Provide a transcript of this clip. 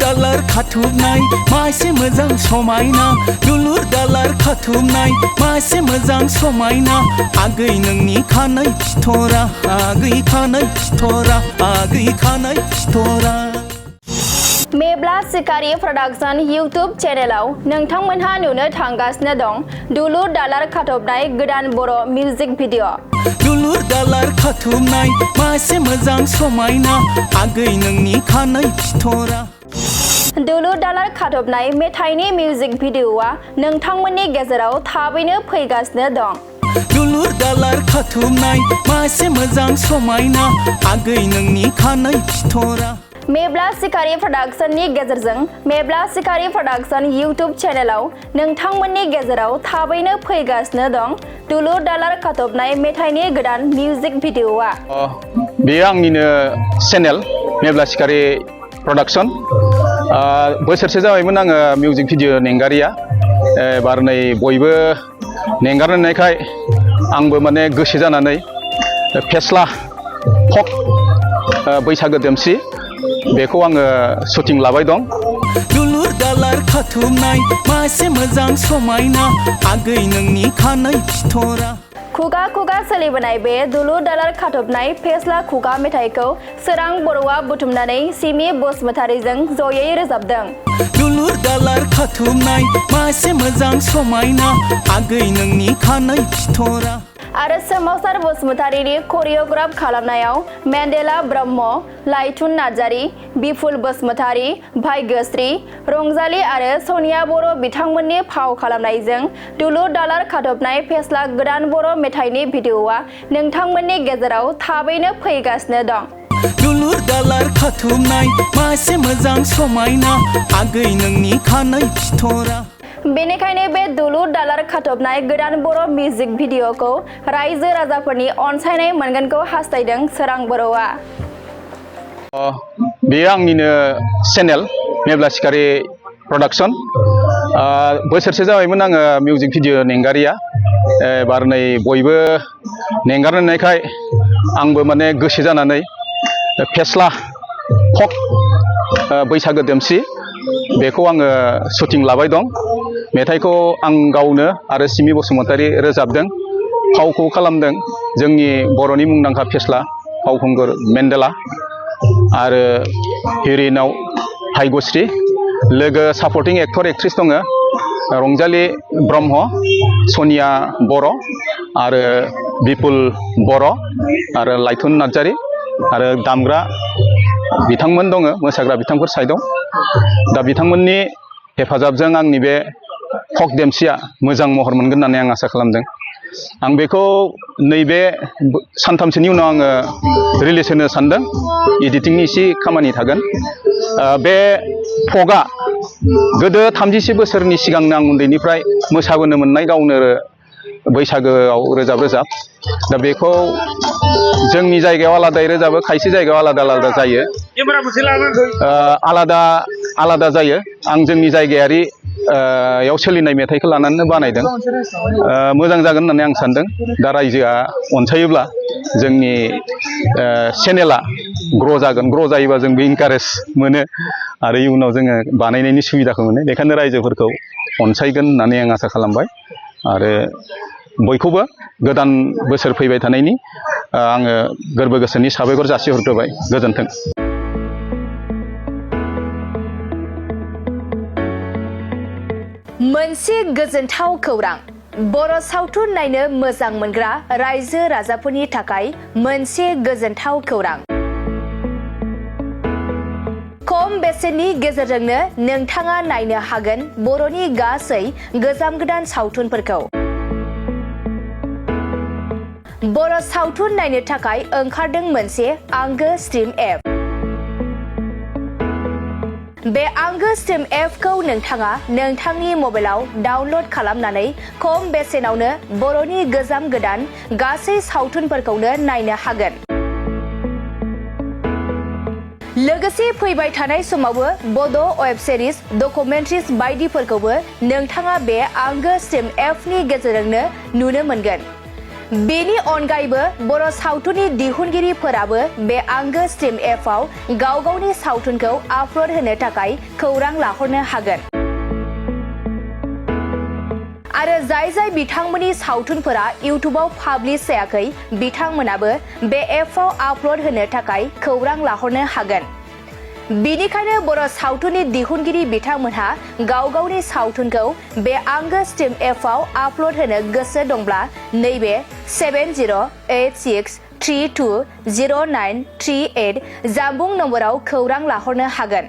दालार खाथुबनाय मासे मोजां समायना दुलुर दालार खाथुबनाय मासे मोजां समायना आगै नोंनि खानाय फिथरा आगै खानाय फिथरा आगै खानाय फिथरा मेब्ला सिकारी प्रोडक्शन यूट्यूब चैनेलाव नोंथांमोनहा नुनो थांगासिनो दं दुलुर दालार खाथबनाय गोदान बर' मिउजिक भिडिअ। दुलुर दालार खाथुबनाय मासे मोजां समायना आगै नोंनि खानाय फिथरा दुलुर दालार खाथबनाय मेथाइनि मिउजिक भिडिअआ नोंथांमोननि गेजेराव थाबैनो फैगासिनो दं। दुलुर दालार खाथुबनाय मासे मोजां समायना आगै नोंनि खानाय फिथरा मेब्ला सिकारी प्रोडक्शननि गेजेरजों मेब्ला सिकारी प्रोडक्शन यूट्यूब चैनेलाव नोंथांमोननि गेजेराव थाबैनो फैगासिनो दं दुलुर दालार खाथबनाय मेथाइनि गोदान मिउजिक भिडिअआ। बेयो आंनिनो चेनेल मेब्ला सिकारी प्रोडक्शन बोसोरसे जाबायमोन आङो मिउजिक भिडिअ नेंगारिया एबार नै बयबो नेंगारनायखाय आंबो माने गोसो जानानै फेस्ला फक बैसागो देमसि बेखौ आङो शुटिं लाबाय दं। दुलुर दालार खाथुबनाय मासे मोजां समायना आगै नोंनि खानाय फिथरा खुगा खुगा सोलिबोनाय बे दुलुर दालार खाथबनाय फेस्ला खुगा मेथाइखौ सोरां बर'आ बुथुमनानै सिमी बसुमतारीजों जयै रोजाबदों। दुलुर दालार खाथुबनाय मासे मोजां समायना आगै नोंनि खानाय फिथरा आरो सोमावसार बसुमतारीनि करिय'ग्राफ खालामनायाव मेन्देला ब्रह्म, लाइथुन नार्जारी, बिपुल बसुमतारी, भाग्यश्री, रंजाली आरो सनिया बर' बिथांमोननि फाव खालामनायजों दुलुर दालार खाथबनाय फेस्ला गोदान बर' मेथाइनि भिडिअआ नोंथांमोननि गेजेराव थाबैनो फैगासिनो दं। दुलुर दालार खाथुबनाय मासे मोजां समायना आगै नोंनि खानाय फिथरा बेनिखायनो बे दुलुर दालार खाथबनाय गोदान बर' मिउजिक भिडिअखौ रायजो राजाफोरनि अनसायनाय मोनगोनखौ हास्थायदों सोरां बर'आ। बेयो आंनिनो चेनेल मेब्ला सिकारी प्रोडक्शन बोसोरसे जाबायमोन आङो मिउजिक भिडिअ नेंगारिया एबार नै बयबो नेंगारनायखाय आंबो माने गोसो जानानै फेस्ला फक बैसागो देमसि बेखौ आङो शुटिं लाबाय दं। मेथाइखौ आं गावनो आरो सिमी बसुमतारी रोजाबदों, फावखौ खालामदों जोंनि बर'नि मुंदांखा फेस्ला फावखुंगुर मेन्देला आरो हिर'इनाव भाग्यश्री, लोगो सापर्टिं एक्टर एक्ट्रिस दङ रंजाली ब्रह्म, सनिया बर' आरो बिपुल बर' आरो लाइथुन नार्जारी आरो दामग्रा बिथांमोन दङ मोसाग्रा बिथांफोर साइडआव। दा बिथांमोननि हेफाजाबजों आंनि बे फक देमसिया मोजां महर मोनगोन होननानै आं आसा खालामदों। आं बेखौ नैबे सानथामसोनि उनाव आङो रिलिज होनो सानदों, एडिटिंनि एसे खामानि थागोन। बे फकआ गोदो 36 बोसोरनि सिगांनो आं उन्दैनिफ्राय मोसाबोनो मोननाय गावनो बैसागोआव रोजाब दा बेखौ जोंनि जायगायाव आलादायै रोजाबो, खायसे जायगायाव आलादा आलादा जायो, आलादा जायो। आं जोंनि जायगायारि याव सोलिनाय मेथाइखौ लानानै बानायदों, मोजां जागोन होननानै आं सानदों। दा रायजोआ अनसायोब्ला जोंनि चेनेला ग्र' जागोन, ग्र' जायोबा जोंबो इनकारेज मोनो आरो इयुनाव जोङो बानायनायनि सुबिदाखौ मोनो। बेखायनो रायजोफोरखौ अनसायगोन होननानै आं आसा खालामबाय आरो बयखौबो गोदान बोसोर फैबाय थानायनि आङो गोरबो गोसोनि साबायखर जासिहरग्रोबाय। गोजोन्थों। मोनसे गोजोनथाव खौरां, बर' सावथुन नायनो मोजां मोनग्रा रायजो राजाफोरनि थाखाय मोनसे गोजोनथाव खौरां। खम बेसेननि गेजेरजोंनो नोंथाङा नायनो हागोन बर'नि गासै गोजाम गोदान सावथुनफोरखौ। बर' सावथुन नायनो थाखाय ओंखारदों मोनसे आंगो स्ट्रिम एप। बे आंगो स्ट्रिम एपखौ नोंथाङा नोंथांनि मबाइलाव डाउनल'ड खालामनानै खम बेसेनावनो बर'नि गोजाम गोदान गासै सावथुनफोरखौनो नायनो हागोन। लोगोसे फैबाय थानाय समावबो बड' वेब सिरिज, डकुमेन्ट्रिज बायदिफोरखौबो नोंथाङा बे आंगो स्ट्रिम एपनि गेजेरजोंनो नुनो मोनगोन। बेनि अनगायैबो बर' सावथुननि दिहुनगिरिफोराबो बे आंगो स्ट्रिम एपआव गाव गावनि सावथुनखौ आपल'ड होनो थाखाय खौरां लाहरनो हागोन। आरो जाय बिथांमोननि सावथुनफोरा इउटुबाव पाब्लिश जायाखै बिथांमोनाबो बे एपआव आपल'ड होनो थाखाय खौरां लाहरनो हागोन। बिनिखायनो बर' सावथुननि दिहुनगिरि बिथांमोनहा गाव गावनि सावथुनखौ बे आंगो स्ट्रिम एपआव आपल'ड होनो गोसो दंब्ला नैबे 7086320938 जानबुं नम्बराव खौरां लाहरनो हागोन।